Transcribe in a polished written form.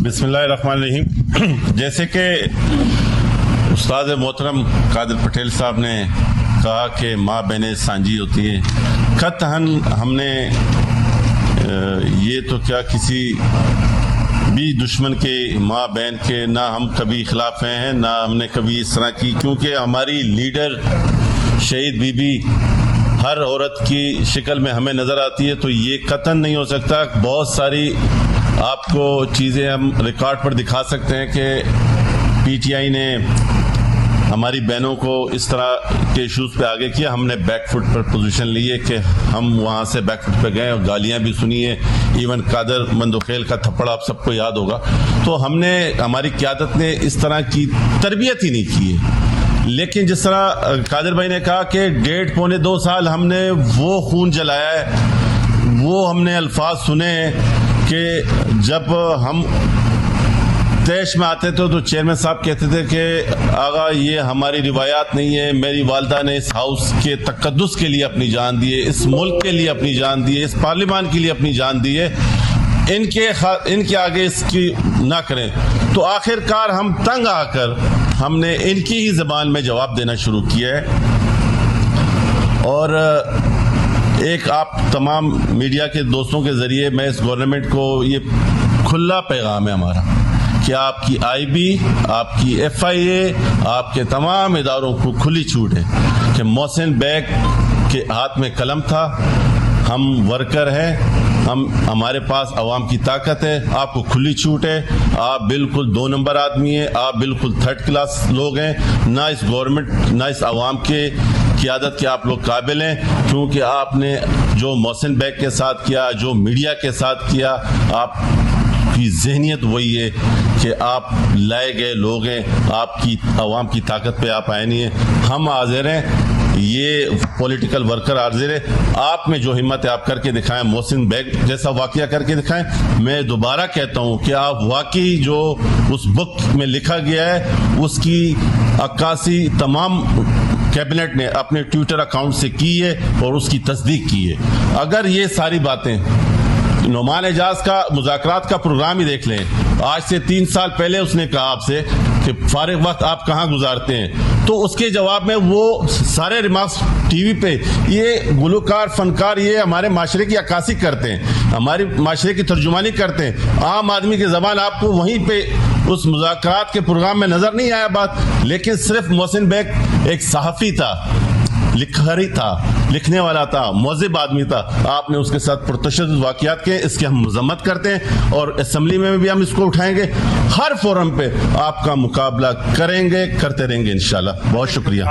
بسم اللہ الرحمن الرحیم. جیسے کہ استاد محترم قادر پٹیل صاحب نے کہا کہ ماں بہنیں سانجی ہوتی ہیں، قطعاً ہم نے یہ تو کیا کسی بھی دشمن کے ماں بہن کے نہ ہم کبھی خلاف ہیں نہ ہم نے کبھی اس طرح کی، کیونکہ ہماری لیڈر شہید بی بی ہر عورت کی شکل میں ہمیں نظر آتی ہے، تو یہ قطعاً نہیں ہو سکتا. بہت ساری آپ کو چیزیں ہم ریکارڈ پر دکھا سکتے ہیں کہ پی ٹی آئی نے ہماری بہنوں کو اس طرح کے ایشوز پہ آگے کیا. ہم نے بیک فٹ پر پوزیشن لی ہے کہ ہم وہاں سے بیک فٹ پہ گئے اور گالیاں بھی سنی ہیں، ایون قادر مندوخیل کا تھپڑ آپ سب کو یاد ہوگا. تو ہم نے، ہماری قیادت نے اس طرح کی تربیت ہی نہیں کی ہے. لیکن جس طرح قادر بھائی نے کہا کہ 1.5-2 سال ہم نے وہ خون جلایا ہے، وہ ہم نے الفاظ سنے ہیں کہ جب ہم تیش میں آتے تھے تو چیئرمین صاحب کہتے تھے کہ آغا یہ ہماری روایات نہیں ہے، میری والدہ نے اس ہاؤس کے تقدس کے لیے اپنی جان دی ہے، اس ملک کے لیے اپنی جان دی ہے، اس پارلیمان کے لیے اپنی جان دی ہے، ان کے آگے اس کی نہ کریں. تو آخر کار ہم تنگ آ کر ہم نے ان کی ہی زبان میں جواب دینا شروع کیا ہے. اور ایک آپ تمام میڈیا کے دوستوں کے ذریعے میں اس گورنمنٹ کو یہ کھلا پیغام ہے ہمارا کہ آپ کی آئی بی، آپ کی ایف آئی اے، آپ کے تمام اداروں کو کھلی چھوٹ ہے کہ محسن بیگ کے ہاتھ میں قلم تھا. ہم ورکر ہیں، ہمارے پاس عوام کی طاقت ہے، آپ کو کھلی چھوٹ ہے. آپ بالکل 2 نمبر آدمی ہیں، آپ بالکل 3rd کلاس لوگ ہیں، نہ اس گورنمنٹ نہ اس عوام کے قیادت کے آپ لوگ قابل ہیں، کیونکہ آپ نے جو محسن بیگ کے ساتھ کیا، جو میڈیا کے ساتھ کیا، آپ کی ذہنیت وہی ہے کہ آپ لائے گئے لوگ ہیں، آپ کی عوام کی طاقت پہ آپ آئے نہیں ہیں. ہم حاضر ہیں، یہ پولیٹیکل ورکر حاضر ہے. آپ میں جو ہمت ہے آپ کر کے دکھائیں، محسن بیگ جیسا واقعہ کر کے دکھائیں. میں دوبارہ کہتا ہوں کہ آپ واقعی جو اس بک میں لکھا گیا ہے اس کی عکاسی تمام کیبنٹ نے اپنے ٹویٹر اکاؤنٹ سے کی ہے اور اس کی تصدیق کی ہے. اگر یہ ساری باتیں، نعمان اعجاز کا مذاکرات کا پروگرام ہی دیکھ لیں، آج سے 3 سال پہلے اس نے کہا آپ سے کہ فارغ وقت آپ کہاں گزارتے ہیں، تو اس کے جواب میں وہ سارے ریمارکس ٹی وی پہ، یہ گلوکار فنکار یہ ہمارے معاشرے کی عکاسی کرتے ہیں، ہمارے معاشرے کی ترجمانی کرتے ہیں. عام آدمی کی زبان آپ کو وہیں پہ اس مذاکرات کے پروگرام میں نظر نہیں آیا بات. لیکن صرف محسن بیگ ایک صحافی تھا، لکھاری تھا، لکھنے والا تھا، مہذب آدمی تھا. آپ نے اس کے ساتھ پرتشدد واقعات کے، اس کی ہم مذمت کرتے ہیں اور اسمبلی میں بھی ہم اس کو اٹھائیں گے. ہر فورم پہ آپ کا مقابلہ کریں گے، کرتے رہیں گے انشاءاللہ. بہت شکریہ.